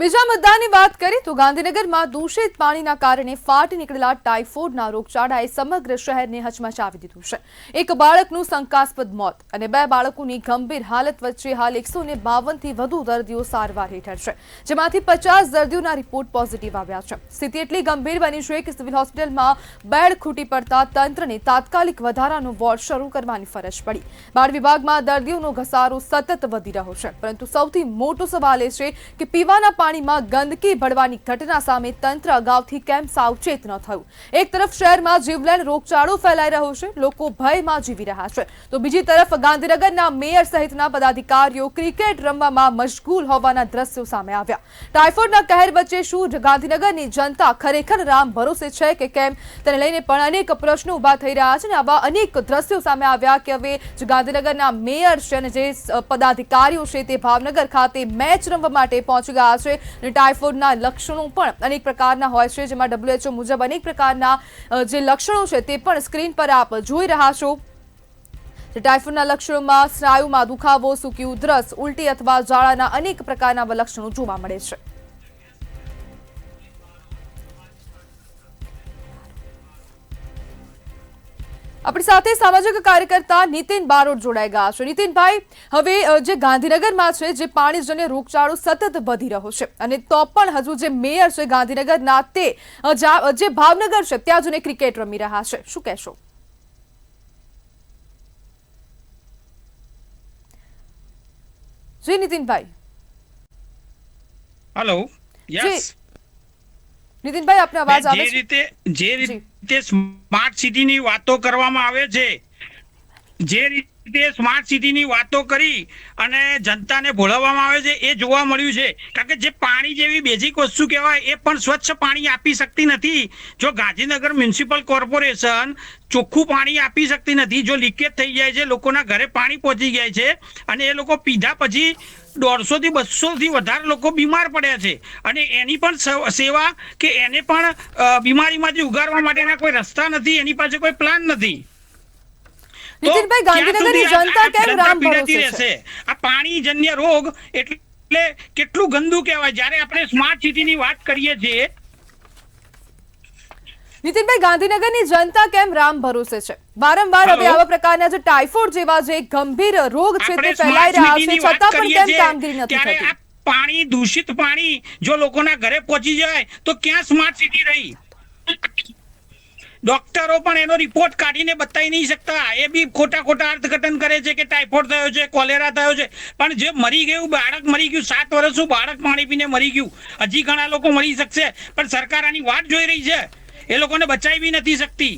બીજા મુદ્દાની વાત કરીએ તો ગાંધીનગરમાં દૂષિત પાણીના કારણે ફાટી નીકળેલા ટાઇફોઇડના રોગચાળાએ સમગ્ર શહેરને હચમચાવી દીધું છે। એક બાળકનું શંકાસ્પદ મોત અને 2 બાળકોની ગંભીર હાલત વચ્ચે હાલ 152 થી વધુ દર્દીઓ સારવાર હેઠળ છે, જેમાંથી 50 દર્દીઓના રિપોર્ટ પોઝિટિવ આવ્યા છે। સ્થિતિ એટલી ગંભીર બની છે કે સિવિલ હોસ્પિટલમાં બેડ ખૂટી પડતા તંત્રને તાત્કાલિક વધારાનો વોર્ડ શરૂ કરવાની ફરજ પડી। બાળ વિભાગમાં દર્દીઓનો ઘસારો સતત વધી રહ્યો છે, પરંતુ સૌથી મોટો સવાલ એ છે કે પીવાના પાણીમાં ગંદકી ભળવાની ઘટના સામે તંત્ર અગાઉથી કેમ સાવચેત ન થયું। એક તરફ શહેરમાં જીવલેણ રોગચાળો ફેલાઈ રહ્યો છે, લોકો ભયમાં જીવી રહ્યા છે, તો બીજી તરફ ગાંધીનગરના મેયર સહિતના પદાધિકારીઓ ક્રિકેટ રમવામાં મશગુલ હોવાના દ્રશ્યો સામે આવ્યા। ટાઇફોઇડના કહેર વચ્ચે શું ગાંધીનગરની જનતા ખરેખર રામ ભરોસે છે કે કેમ તેને લઈને પણ અનેક પ્રશ્નો ઊભા થઈ રહ્યા છે અને આવા અનેક દ્રશ્યો સામે આવ્યા કે હવે જે ગાંધીનગરના મેયર છે અને જે પદાધિકારીઓ છે તે ભાવનગર ખાતે મેચ રમવા માટે પહોંચી ગયા છે। ટાઇફોઇડના લક્ષણો પણ અનેક પ્રકારના હોય છે, જેમાં WHO મુજબ અનેક પ્રકારના જે લક્ષણો છે તે પણ સ્ક્રીન પર આપ જોઈ રહ્યા છો। ટાઇફોઇડના લક્ષણોમાં સ્નાયુમાં દુખાવો, સૂકી ઉધરસ, ઉલટી અથવા ઝાડાના અનેક પ્રકારના લક્ષણો જોવા મળે છે। આપણી સાથે સામાજિક કાર્યકર્તા નીતિન બારોટ જોડાઈ ગયા છે। નીતિનભાઈ, હવે જે ગાંધીનગરમાં છે જે પાણીજન્ય રોગચાળો સતત વધી રહ્યો છે અને તો પણ હજુ જે મેયર છે ગાંધીનગરના તે જે ભાવનગર છે ત્યાં જઈને ક્રિકેટ રમી રહ્યા છે, શું કહેશો? જી નીતિનભાઈ। હેલો, યસ નીતિનભાઈ, આપને અવાજ આવે છે? જે રીતે સ્માર્ટ સિટીની વાતો કરવામાં આવે છે, જે રીતે સ્માર્ટ સિટીની વાતો કરી અને જનતાને ભોળવવામાં આવે છે એ જોવા મળ્યું છે। કારણ કે જે પાણી જેવી બેઝિક વસ્તુ કહેવાય એ પણ સ્વચ્છ પાણી આપી શકતી નથી। જો ગાંધીનગર મ્યુનિસિપલ કોર્પોરેશન ચોખ્ખું પાણી આપી શકતી નથી, જો લીકેજ થઈ જાય છે, લોકોના ઘરે પાણી પહોંચી જાય છે અને એ લોકો પીધા પછી 150 થી 200 થી વધારે લોકો બીમાર પડ્યા છે અને એની પણ સેવા કે એને પણ બીમારીમાંથી ઉગારવા માટેના કોઈ રસ્તા નથી, એની પાસે કોઈ પ્લાન નથી। નીતિનભાઈ, ગાંધીનગરની જનતા કેમ રામ ભરોસે છે? આ પાણીજન્ય રોગ એટલે કેટલું ગંદુ કહેવાય। જ્યારે આપણે સ્માર્ટ સિટીની વાત કરીએ છીએ, નીતિનભાઈ, ગાંધીનગરની જનતા કેમ રામ ભરોસે છે? વારંવાર હવે આવા પ્રકારના જે ટાઇફોઇડ જેવા જે ગંભીર રોગ છે તે ફેલાઈ રહ્યા છે, છતાં પણ કેમ કામગીરી નથી થતી? પાણી, દૂષિત પાણી જો લોકોના ઘરે પહોંચી જાય તો ક્યાં સ્માર્ટ સિટી રહી? ડોક્ટરો પણ એનો રિપોર્ટ કાઢીને બતાવી નહીં શકતા, એ બી ખોટા અર્થઘટન કરે છે કે ટાઇફોઇડ થયો છે, કોલેરા થયો છે, પણ જે મરી ગયું બાળક મરી ગયું, 7 વર્ષનું બાળક પાણી પીને મરી ગયું, હજી ઘણા લોકો મરી શકશે, પણ સરકાર આની વાટ જોઈ રહી છે, એ લોકોને બચાવી નથી શકતી।